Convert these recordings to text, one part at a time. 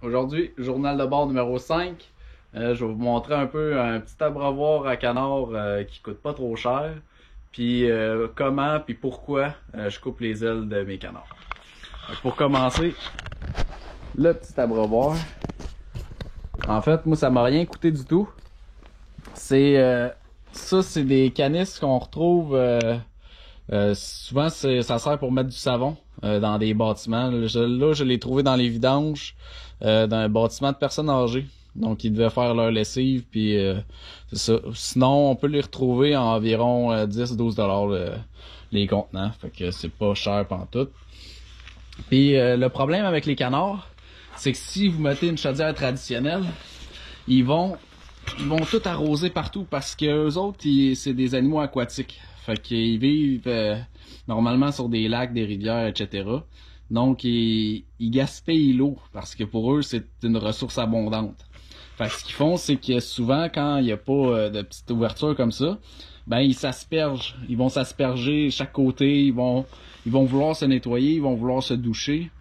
Aujourd'hui, journal de bord numéro 5. Je vais vous montrer un peu un petit abreuvoir à canard qui coûte pas trop cher. Puis comment puis pourquoi je coupe les ailes de mes canards. Donc, pour commencer, le petit abreuvoir. En fait, moi ça m'a rien coûté du tout. Ça, c'est des canisses qu'on retrouve souvent ça sert pour mettre du savon dans des bâtiments. Là, je l'ai trouvé dans les vidanges dans un bâtiment de personnes âgées. Donc ils devaient faire leur lessive puis c'est ça. Sinon, on peut les retrouver à environ 10-12$ les contenants. Fait que c'est pas cher pantoute. Puis le problème avec les canards, c'est que si vous mettez une chaudière traditionnelle, ils vont tout arroser partout parce que eux autres, c'est des animaux aquatiques. Fait qu'ils vivent normalement sur des lacs, des rivières, etc. Donc, ils gaspillent l'eau parce que pour eux, c'est une ressource abondante. Fait que ce qu'ils font, c'est que souvent, quand il n'y a pas de petite ouverture comme ça, ben ils s'aspergent. Ils vont s'asperger chaque côté. Ils vont vouloir se nettoyer, ils vont vouloir se doucher.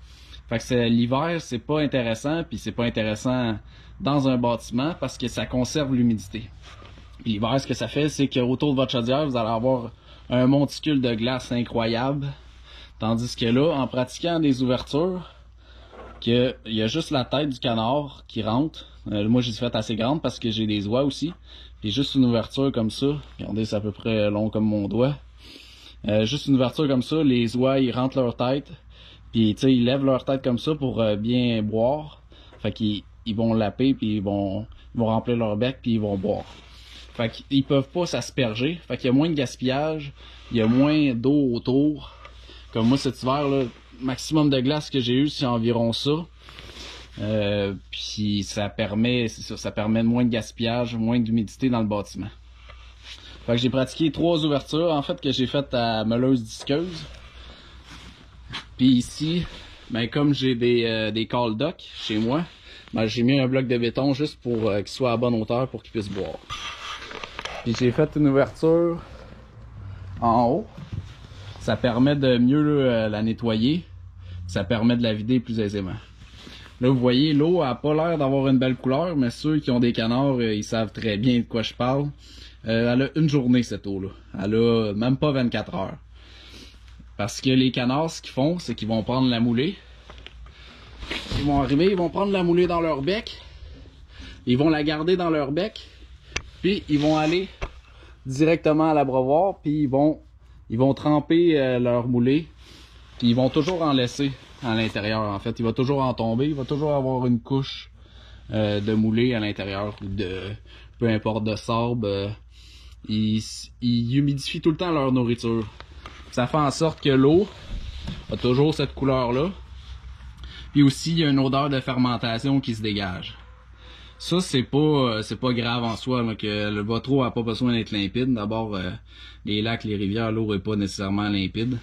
Fait que l'hiver, c'est pas intéressant, puis c'est pas intéressant dans un bâtiment parce que ça conserve l'humidité. Puis l'hiver, ce que ça fait, c'est qu'autour de votre chaudière, vous allez avoir un monticule de glace incroyable. Tandis que là, en pratiquant des ouvertures, il y a juste la tête du canard qui rentre. Moi, j'ai fait assez grande parce que j'ai des oies aussi. Puis juste une ouverture comme ça. Regardez, c'est à peu près long comme mon doigt. Juste une ouverture comme ça, les oies, ils rentrent leur tête. Puis, tu sais, ils lèvent leur tête comme ça pour bien boire. Fait qu'ils vont laper, puis ils vont remplir leur bec, puis ils vont boire. Fait qu'ils peuvent pas s'asperger. Fait qu'il y a moins de gaspillage, il y a moins d'eau autour. Comme moi, cet hiver, là, maximum de glace que j'ai eu, c'est environ ça. Puis ça permet de moins de gaspillage, moins d'humidité dans le bâtiment. Fait que j'ai pratiqué 3 ouvertures, en fait, que j'ai faites à meuleuse disqueuse. Puis ici, ben comme j'ai des call docks chez moi, ben j'ai mis un bloc de béton juste pour qu'il soit à bonne hauteur pour qu'il puisse boire. Puis j'ai fait une ouverture en haut. Ça permet de mieux la nettoyer. Ça permet de la vider plus aisément. Là, vous voyez, l'eau a pas l'air d'avoir une belle couleur, mais ceux qui ont des canards, ils savent très bien de quoi je parle. Elle a une journée, cette eau-là. Elle a même pas 24 heures. Parce que les canards, ce qu'ils font, c'est qu'ils vont prendre la moulée. Ils vont arriver, ils vont prendre la moulée dans leur bec. Ils vont la garder dans leur bec. Puis ils vont aller directement à l'abreuvoir. Puis ils vont tremper leur moulée. Puis ils vont toujours en laisser à l'intérieur. En fait, il va toujours en tomber. Il va toujours avoir une couche de moulée à l'intérieur. Ou de peu importe, de sable. Ils humidifient tout le temps leur nourriture. Ça fait en sorte que l'eau a toujours cette couleur-là. Puis aussi, il y a une odeur de fermentation qui se dégage. Ça, c'est pas grave en soi, là, que votre eau n'a pas besoin d'être limpide. D'abord, les lacs, les rivières, l'eau n'est pas nécessairement limpide.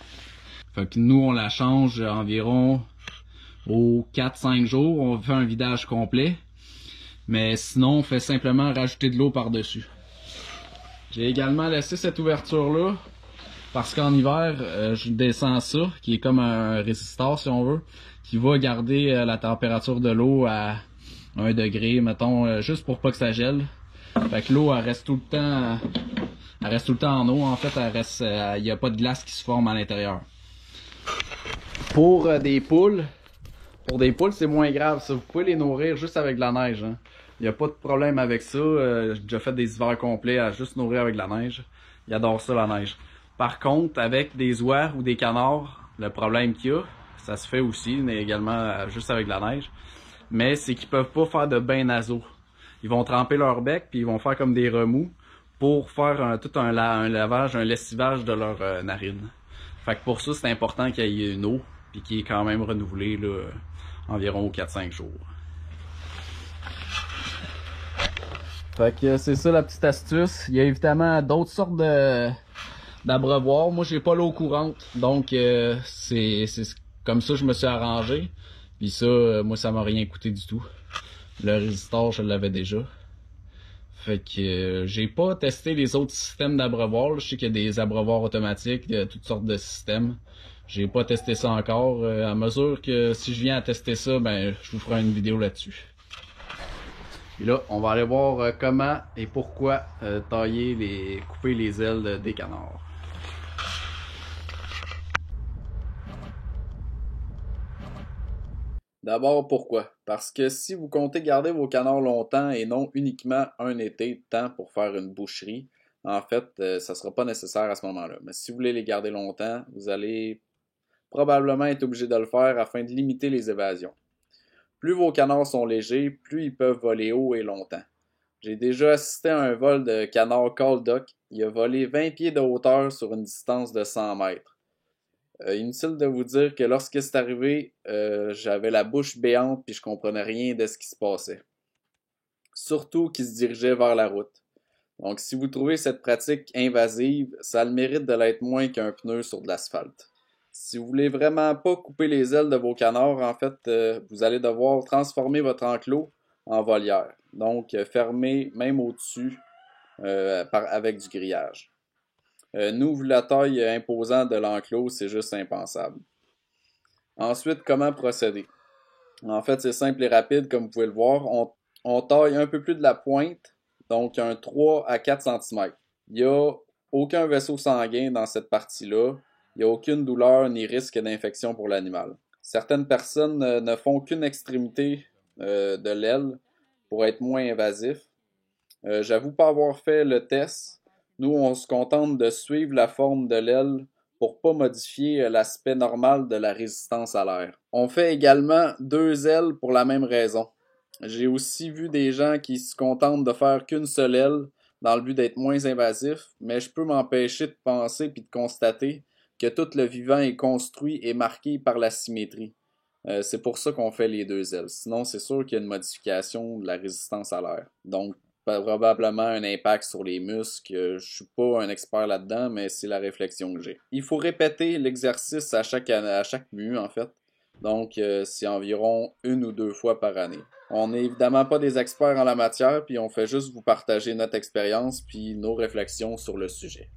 Fait que nous, on la change environ aux 4-5 jours. On fait un vidage complet. Mais sinon, on fait simplement rajouter de l'eau par-dessus. J'ai également laissé cette ouverture-là. Parce qu'en hiver, je descends ça, qui est comme un résistor si on veut, qui va garder la température de l'eau à 1 degré, mettons, juste pour pas que ça gèle. Fait que l'eau, elle reste tout le temps en eau, en fait, il n'y a pas de glace qui se forme à l'intérieur. Pour des poules, c'est moins grave, ça. Vous pouvez les nourrir juste avec de la neige, hein. Il n'y a pas de problème avec ça. J'ai déjà fait des hivers complets à juste nourrir avec de la neige. Ils adorent ça, la neige. Par contre, avec des oies ou des canards, le problème qu'il y a, ça se fait aussi, mais également juste avec de la neige, mais c'est qu'ils peuvent pas faire de bain nasaux. Ils vont tremper leur bec, puis ils vont faire comme des remous pour faire tout un lavage, un lessivage de leurs narines. Fait que pour ça, c'est important qu'il y ait une eau, puis qui est quand même renouvelée là, environ 4-5 jours. Fait que c'est ça la petite astuce. Il y a évidemment d'autres sortes d'abreuvoir. Moi, j'ai pas l'eau courante, donc c'est comme ça que je me suis arrangé. Puis ça, moi, ça m'a rien coûté du tout. Le résistor, je l'avais déjà. Fait que j'ai pas testé les autres systèmes d'abreuvoir. Je sais qu'il y a des abreuvoirs automatiques, il y a toutes sortes de systèmes. J'ai pas testé ça encore. À mesure que si je viens à tester ça, ben je vous ferai une vidéo là-dessus. Et là, on va aller voir comment et pourquoi couper les ailes des canards. D'abord, pourquoi? Parce que si vous comptez garder vos canards longtemps et non uniquement un été de temps pour faire une boucherie, en fait, ça ne sera pas nécessaire à ce moment-là. Mais si vous voulez les garder longtemps, vous allez probablement être obligé de le faire afin de limiter les évasions. Plus vos canards sont légers, plus ils peuvent voler haut et longtemps. J'ai déjà assisté à un vol de canard call duck. Il a volé 20 pieds de hauteur sur une distance de 100 mètres. Inutile de vous dire que lorsque c'est arrivé, j'avais la bouche béante puis je comprenais rien de ce qui se passait. Surtout qu'il se dirigeait vers la route. Donc si vous trouvez cette pratique invasive, ça a le mérite de l'être moins qu'un pneu sur de l'asphalte. Si vous voulez vraiment pas couper les ailes de vos canards, en fait, vous allez devoir transformer votre enclos en volière. Donc fermer même au-dessus avec du grillage. Nous, vu la taille imposante de l'enclos, c'est juste impensable. Ensuite, comment procéder? En fait, c'est simple et rapide, comme vous pouvez le voir. On taille un peu plus de la pointe, donc un 3 à 4 cm. Il n'y a aucun vaisseau sanguin dans cette partie-là. Il n'y a aucune douleur ni risque d'infection pour l'animal. Certaines personnes ne font qu'une extrémité de l'aile pour être moins invasif. J'avoue pas avoir fait le test. Nous, on se contente de suivre la forme de l'aile pour pas modifier l'aspect normal de la résistance à l'air. On fait également 2 ailes pour la même raison. J'ai aussi vu des gens qui se contentent de faire qu'une seule aile dans le but d'être moins invasif, mais je peux m'empêcher de penser puis de constater que tout le vivant est construit et marqué par la symétrie. C'est pour ça qu'on fait les 2 ailes. Sinon, c'est sûr qu'il y a une modification de la résistance à l'air. Donc, probablement un impact sur les muscles. Je suis pas un expert là-dedans, mais c'est la réflexion que j'ai. Il faut répéter l'exercice à chaque mue, en fait. Donc, c'est environ 1 ou 2 fois par année. On n'est évidemment pas des experts en la matière, puis on fait juste vous partager notre expérience puis nos réflexions sur le sujet.